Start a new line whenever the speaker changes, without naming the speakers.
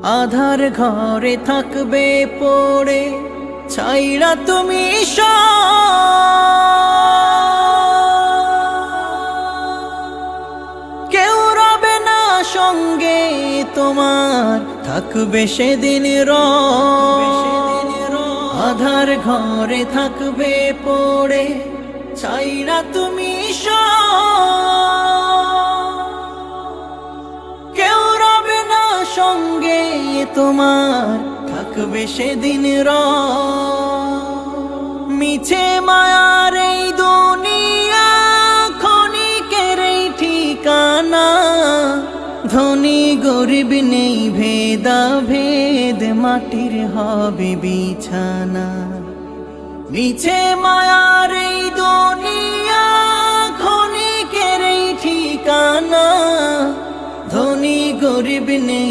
আধার ঘরে থাকবে পড়ে ছাইরা তুমি কেউ রবে না সঙ্গে তোমার, থাকবে সেদিন আধার ঘরে থাকবে পড়ে ছাইরা তুমি কেউ রবে না সঙ্গে তোমার, থাকবে সেদিন মিছে মায়ার এই দুনিয়া ক্ষণিকের এই ঠিকানা, ধনী গরিব নেই ভেদা ভেদ, মাটির হবে বিছানা। মিছে মায়ার এই দুনিয়া ক্ষণিকের এই ঠিকানা, ধনী গরিব নেই